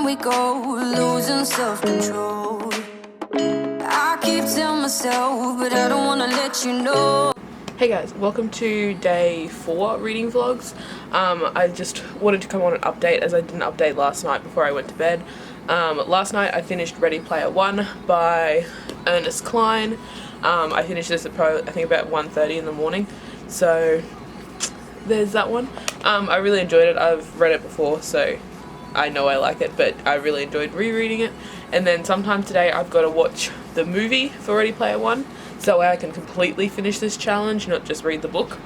we go, losing self-control. I keep telling myself, but I don't want to let you know. Hey guys, welcome to day 4 reading vlogs. I just wanted to come on an update as I didn't update last night before I went to bed. Last night I finished Ready Player One by Ernest Cline. I finished this at probably, I think, about 1:30 in the morning. So there's that one. I really enjoyed it. I've read it before, so I know I like it, but I really enjoyed rereading it. And then sometime today I've got to watch the movie for Ready Player One, so that way I can completely finish this challenge, not just read the book.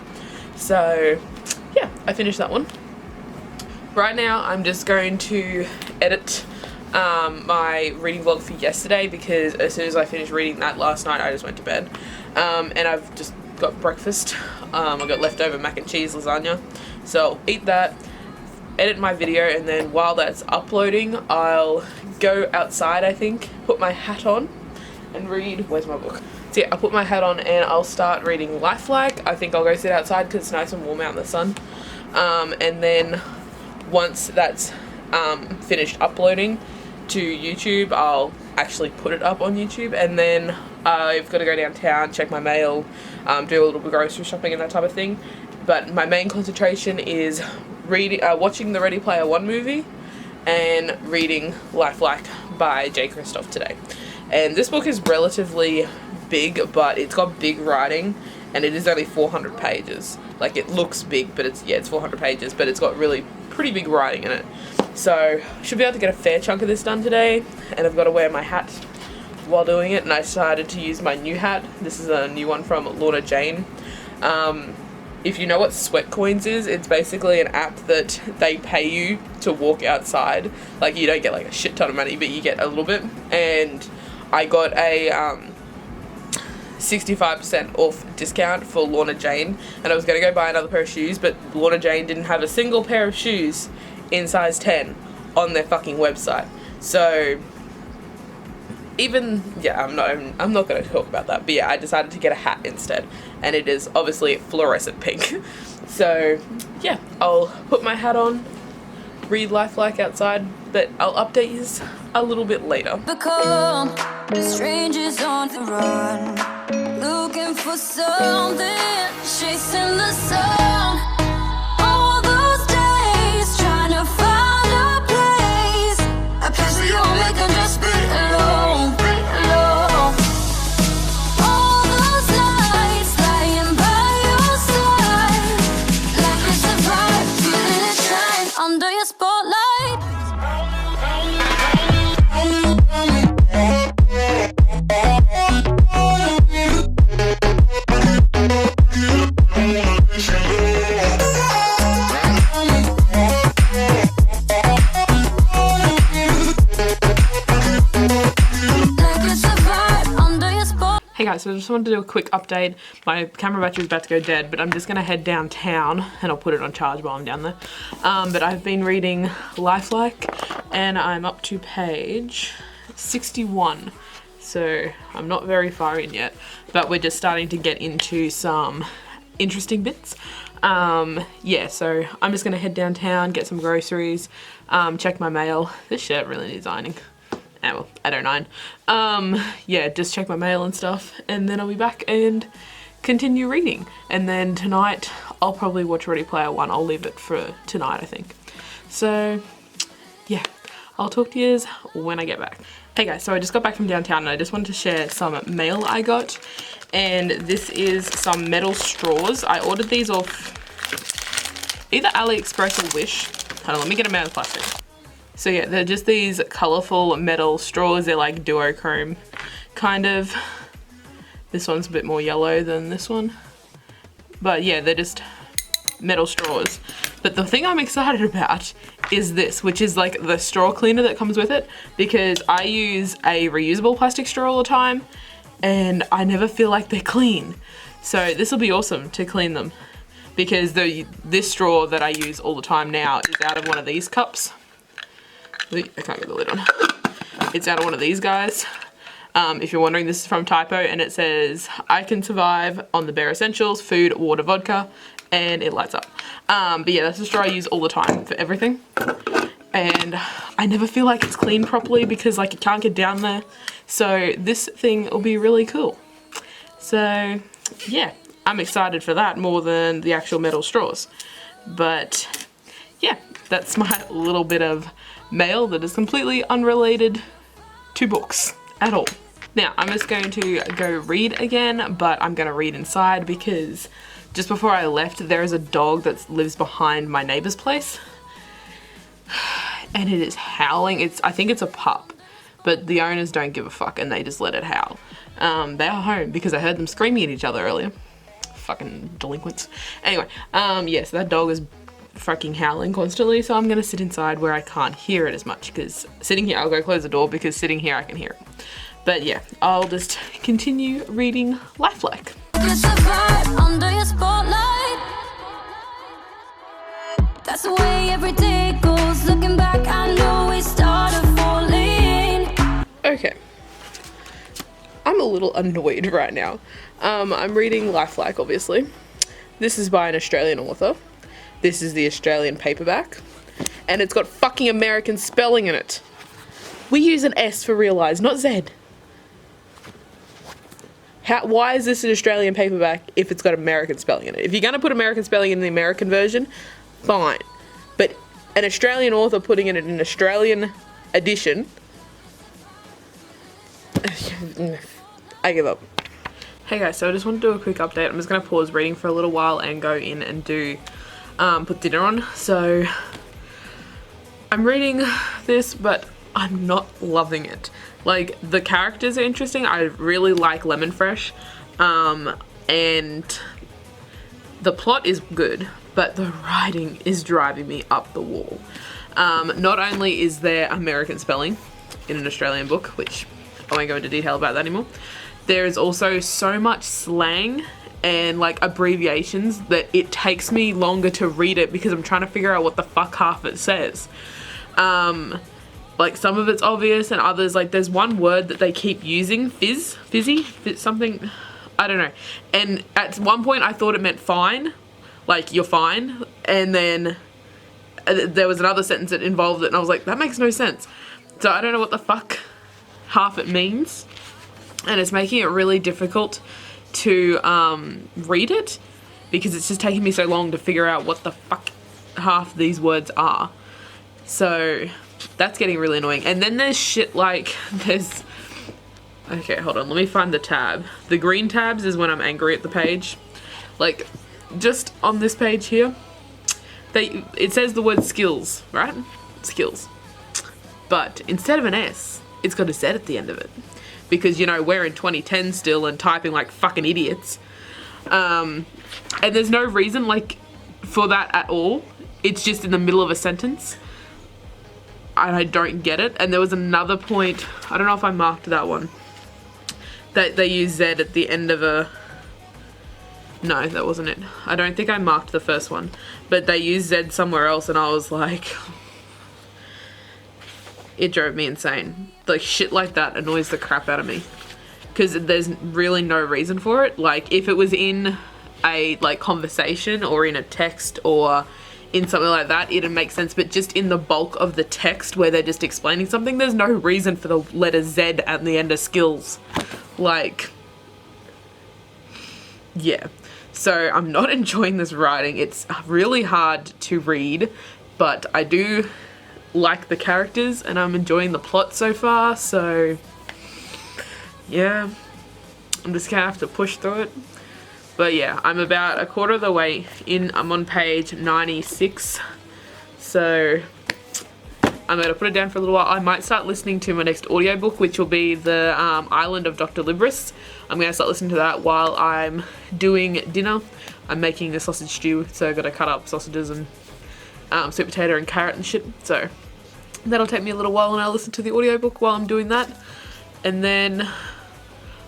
So yeah, I finished that one. Right now I'm just going to edit my reading vlog for yesterday, because as soon as I finished reading that last night I just went to bed. And I've just got breakfast. I got leftover mac and cheese lasagna, so I'll eat that, edit my video, and then while that's uploading I'll go outside, I think, put my hat on and read. Where's my book? So yeah, I'll put my hat on and I'll start reading Lifelike. I think I'll go sit outside because it's nice and warm out in the sun. And then once that's finished uploading to YouTube, I'll actually put it up on YouTube, and then I've got to go downtown, check my mail, do a little bit of grocery shopping and that type of thing. But my main concentration is watching the Ready Player One movie and reading Lifelike by J. Kristoff today. And this book is relatively big, but it's got big writing, and it is only 400 pages. Like, it looks big, but it's 400 pages, but it's got really pretty big writing in it. So I should be able to get a fair chunk of this done today, and I've got to wear my hat while doing it, and I decided to use my new hat. This is a new one from Lorna Jane. If you know what Sweat Coins is, it's basically an app that they pay you to walk outside. Like, you don't get like a shit ton of money, but you get a little bit. And I got a 65% off discount for Lorna Jane, and I was going to go buy another pair of shoes, but Lorna Jane didn't have a single pair of shoes in size 10 on their fucking website. So even, yeah, I'm not going to talk about that, but yeah, I decided to get a hat instead, and it is obviously fluorescent pink. So yeah, I'll put my hat on, read Lifelike outside, but I'll update you a little bit later. Become strangers on the run, looking for something, chasing the sun. All those days trying to find a place we all make them just be alone. All those nights lying by your side, like it's a vibe, feeling it shine under your spotlight. Hey guys, so I just wanted to do a quick update. My camera battery is about to go dead, but I'm just going to head downtown and I'll put it on charge while I'm down there. But I've been reading Lifelike and I'm up to page 61. So I'm not very far in yet, but we're just starting to get into some interesting bits. Yeah, so I'm just going to head downtown, get some groceries, check my mail. This shirt really needs ironing. Oh, well, I don't mind. Yeah, just check my mail and stuff, and then I'll be back and continue reading. And then tonight, I'll probably watch Ready Player One. I'll leave it for tonight, I think. So, yeah, I'll talk to you when I get back. Hey guys, so I just got back from downtown and I just wanted to share some mail I got. And this is some metal straws. I ordered these off either AliExpress or Wish. Hold on, let me get them out of the plastic. So yeah, they're just these colourful metal straws. They're like duochrome, kind of. This one's a bit more yellow than this one. But yeah, they're just metal straws. But the thing I'm excited about is this, which is like the straw cleaner that comes with it, because I use a reusable plastic straw all the time and I never feel like they're clean. So this will be awesome to clean them, because this straw that I use all the time now is out of one of these cups. I can't get the lid on. It's out of one of these guys. If you're wondering, this is from Typo, and it says, I can survive on the bare essentials, food, water, vodka, and it lights up. But yeah, that's the straw I use all the time for everything. And I never feel like it's cleaned properly because like it can't get down there. So this thing will be really cool. So yeah, I'm excited for that more than the actual metal straws. But yeah, that's my little bit of mail that is completely unrelated to books at all. Now, I'm just going to go read again, but I'm going to read inside because just before I left, there is a dog that lives behind my neighbor's place. And it is howling. I think it's a pup, but the owners don't give a fuck and they just let it howl. They are home because I heard them screaming at each other earlier. Fucking delinquents. Anyway, yes, that dog is fucking howling constantly, so I'm gonna sit inside where I can't hear it as much, because sitting here, I'll go close the door because sitting here I can hear it. But yeah, I'll just continue reading Lifelike. Under your spotlight. That's the way every day goes. Looking back, I know we started falling. Okay. I'm a little annoyed right now. I'm reading Lifelike, obviously. This is by an Australian author. This is the Australian paperback. And it's got fucking American spelling in it. We use an S for realize, not Z. Why is this an Australian paperback if it's got American spelling in it? If you're going to put American spelling in the American version, fine. But an Australian author putting it in an Australian edition... I give up. Hey guys, so I just want to do a quick update. I'm just going to pause reading for a little while and go in and do... put dinner on. So I'm reading this, but I'm not loving it. Like, the characters are interesting. I really like Lemon Fresh, and the plot is good, but the writing is driving me up the wall. Not only is there American spelling in an Australian book, which I won't go into detail about that anymore, there is also so much slang and like abbreviations that it takes me longer to read it because I'm trying to figure out what the fuck half it says. Like some of it's obvious and others, like there's one word that they keep using, fizzy, something, I don't know. And at one point I thought it meant fine, like you're fine. And then there was another sentence that involved it and I was like, that makes no sense. So I don't know what the fuck half it means. And it's making it really difficult to read it because it's just taking me so long to figure out what the fuck half these words are. So that's getting really annoying. And then there's shit like there's... Okay, hold on. Let me find the tab. The green tabs is when I'm angry at the page. Like, just on this page here, it says the word skills, right? Skills. But instead of an S, it's got a Z at the end of it. Because, you know, we're in 2010 still and typing like fucking idiots. And there's no reason, like, for that at all. It's just in the middle of a sentence. And I don't get it. And there was another point, I don't know if I marked that one, that they use Z at the end of a... No, that wasn't it. I don't think I marked the first one. But they used Z somewhere else and I was like... It drove me insane. Like, shit like that annoys the crap out of me. Because there's really no reason for it. Like, if it was in a, like, conversation or in a text or in something like that, it'd make sense. But just in the bulk of the text where they're just explaining something, there's no reason for the letter Z at the end of skills. Like, yeah. So I'm not enjoying this writing. It's really hard to read, but I do like the characters and I'm enjoying the plot so far, so yeah, I'm just gonna have to push through it. But yeah, I'm about a quarter of the way in. I'm on page 96, so I'm gonna put it down for a little while. I might start listening to my next audiobook, which will be the Island of Dr Libris. I'm gonna start listening to that while I'm doing dinner. I'm making a sausage stew, so I've got to cut up sausages and sweet potato and carrot and shit, so that'll take me a little while and I'll listen to the audiobook while I'm doing that. And then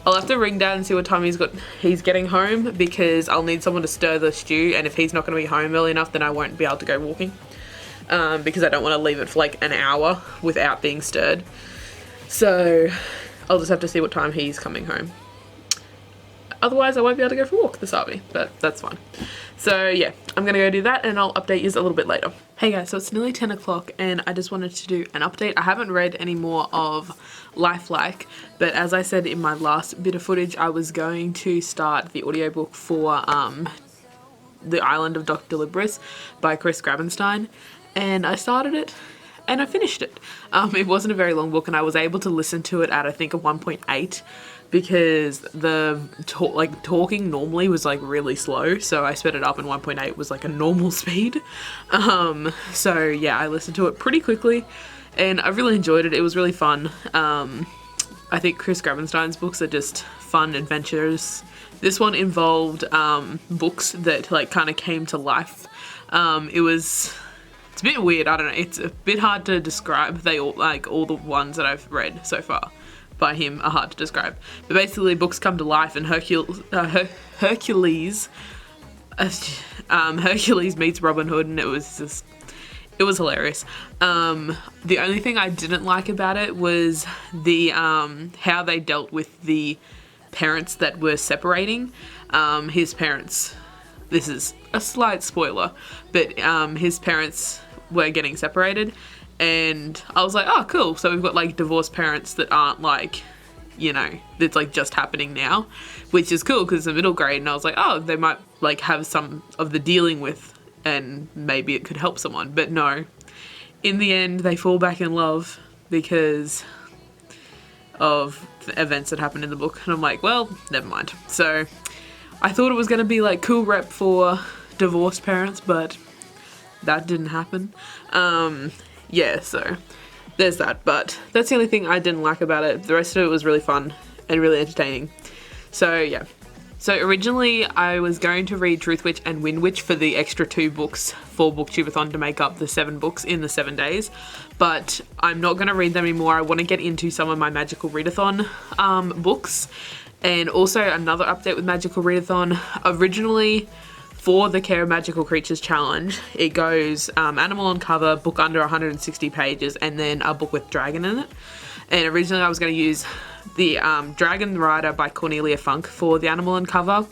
I'll have to ring Dad and see what time he's getting home, because I'll need someone to stir the stew, and if he's not going to be home early enough then I won't be able to go walking, because I don't want to leave it for like an hour without being stirred. So I'll just have to see what time he's coming home. Otherwise I won't be able to go for a walk this Arby, but that's fine. So yeah, I'm gonna go do that and I'll update you a little bit later. Hey guys, so it's nearly 10 o'clock and I just wanted to do an update. I haven't read any more of Lifelike, but as I said in my last bit of footage, I was going to start the audiobook for The Island of Dr Libris by Chris Grabenstein, and I started it and I finished it. It wasn't a very long book and I was able to listen to it at I think a 1.8 because the talking normally was like really slow, so I sped it up and 1.8 was like a normal speed. So yeah, I listened to it pretty quickly and I really enjoyed it. It was really fun. I think Chris Grabenstein's books are just fun adventures. This one involved books that like kind of came to life. It's a bit weird, I don't know, it's a bit hard to describe. They all, like all the ones that I've read so far by him are hard to describe. But basically books come to life and Hercules meets Robin Hood, and it was hilarious. The only thing I didn't like about it was the how they dealt with the parents that were separating. His parents, this is a slight spoiler, but his parents were getting separated, and I was like, oh cool, so we've got like divorced parents that aren't like, you know, that's like just happening now, which is cool because it's a middle grade, and I was like, oh, they might like have some of the dealing with and maybe it could help someone. But no, in the end they fall back in love because of the events that happened in the book, and I'm like, well, never mind. So I thought it was going to be like cool rep for divorced parents, but that didn't happen. Yeah, so there's that, but that's the only thing I didn't like about it. The rest of it was really fun and really entertaining. So yeah. So originally I was going to read Truth Witch and Wind Witch for the extra 2 books for Booktubeathon to make up the 7 books in the 7 days, but I'm not going to read them anymore. I want to get into some of my Magical Readathon books. And also another update with Magical Readathon. Originally, for the Care of Magical Creatures challenge, it goes animal on cover, book under 160 pages, and then a book with dragon in it. And originally I was going to use the Dragon Rider by Cornelia Funk for the animal on cover,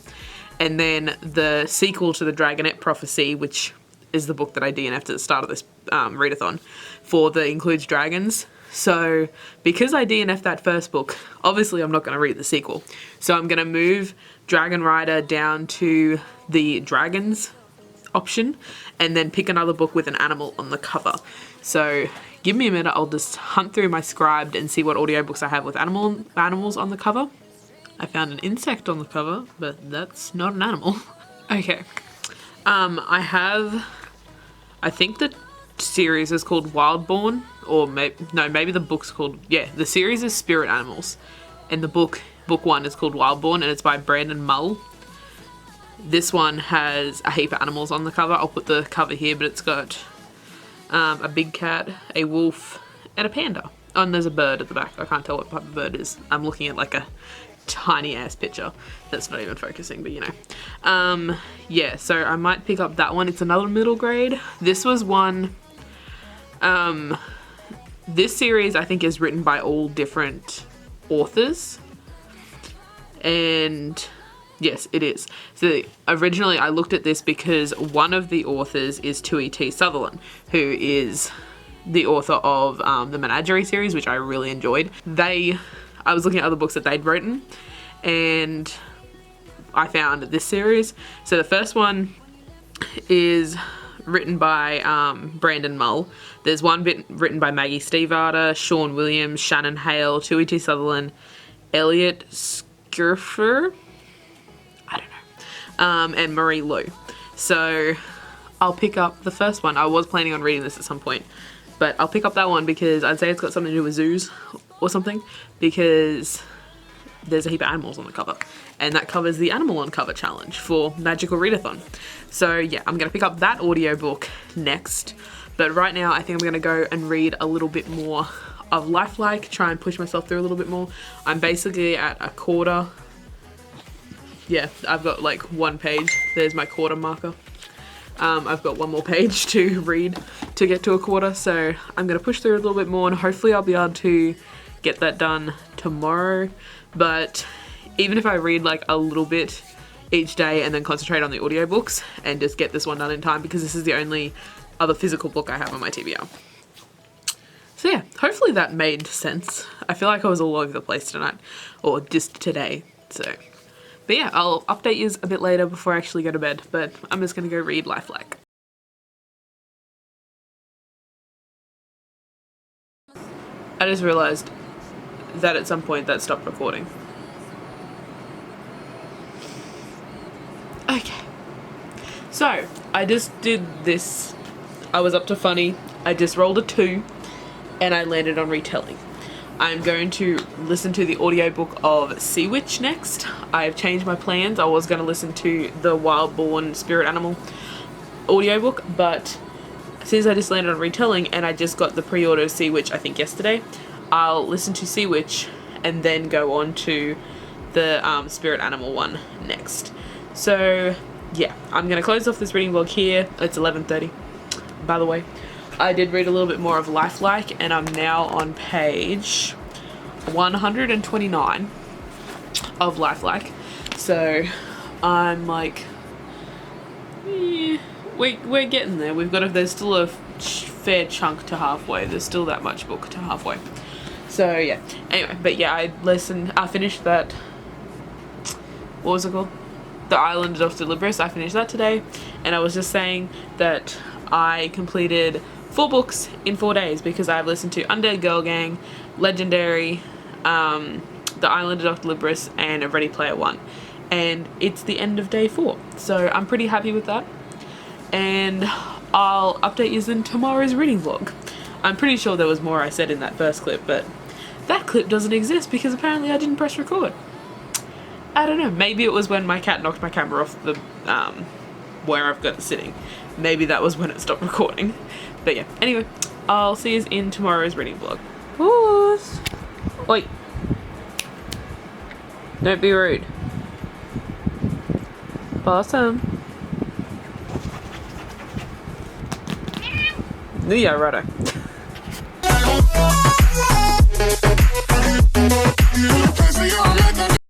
and then the sequel to the Dragonette Prophecy, which is the book that I DNF'd at the start of this readathon, for the Includes Dragons. So because I DNF'd that first book, obviously I'm not going to read the sequel. So I'm going to move Dragon Rider down to the dragons option and then pick another book with an animal on the cover. So give me a minute, I'll just hunt through my scribed and see what audiobooks I have with animals on the cover. I found an insect on the cover, but that's not an animal. Okay. I think the series is called Wildborn, or maybe the book's called, yeah, the series is Spirit Animals, and the book 1 is called Wildborn, and it's by Brandon Mull. This one has a heap of animals on the cover. I'll put the cover here, but it's got a big cat, a wolf, and a panda. Oh, and there's a bird at the back. I can't tell what type of bird it is. I'm looking at like a tiny ass picture that's not even focusing, but you know. Yeah, so I might pick up that one. It's another middle grade. This was one, this series I think is written by all different authors, and yes, it is. So originally I looked at this because one of the authors is Tui T. Sutherland, who is the author of the Menagerie series, which I really enjoyed. I was looking at other books that they'd written, and I found this series. So the first one is written by Brandon Mull. There's one bit written by Maggie Stiefvater, Sean Williams, Shannon Hale, Tui T. Sutherland, Elliot Skirfer, I don't know, and Marie Lu. So I'll pick up the first one. I was planning on reading this at some point, but I'll pick up that one because I'd say it's got something to do with zoos or something, because there's a heap of animals on the cover, and that covers the animal on cover challenge for Magical Readathon. So yeah, I'm gonna pick up that audiobook next, but right now I think I'm gonna go and read a little bit more of Lifelike, try and push myself through a little bit more. I'm basically at a quarter. Yeah, I've got like 1 page. There's my quarter marker. I've got 1 more page to read to get to a quarter, so I'm gonna push through a little bit more, and hopefully I'll be able to get that done tomorrow. But even if I read like a little bit each day and then concentrate on the audiobooks and just get this one done in time, because this is the only other physical book I have on my TBR. So yeah, hopefully that made sense. I feel like I was all over the place tonight, or just today, so. But yeah, I'll update you a bit later before I actually go to bed, but I'm just gonna go read Lifelike. I just realised that at some point that stopped recording. Okay. So, I just did this. I was up to funny. I just rolled a 2 and I landed on retelling. I'm going to listen to the audiobook of Sea Witch next. I've changed my plans. I was going to listen to the Wildborn Spirit Animal audiobook, but since I just landed on retelling and I just got the pre-order Sea Witch I think yesterday, I'll listen to Sea Witch and then go on to the Spirit Animal one next. So yeah, I'm going to close off this reading vlog here. It's 11:30, by the way. I did read a little bit more of Lifelike and I'm now on page 129 of Lifelike. So I'm like, we're getting there. There's still a fair chunk to halfway. There's still that much book to halfway. So yeah, anyway, but yeah, I finished that, what was it called? The Island of Dr Libris. I finished that today, and I was just saying that I completed 4 books in 4 days because I've listened to Undead Girl Gang, Legendary, The Island of Dr Libris, and Ready Player One. And it's the end of day 4. So I'm pretty happy with that. And I'll update you in tomorrow's reading vlog. I'm pretty sure there was more I said in that first clip, but that clip doesn't exist because apparently I didn't press record. I don't know, maybe it was when my cat knocked my camera off the, where I've got it sitting. Maybe that was when it stopped recording. But yeah, anyway, I'll see you in tomorrow's reading vlog. Puss! Oi! Don't be rude. Possum. Yeah, righto.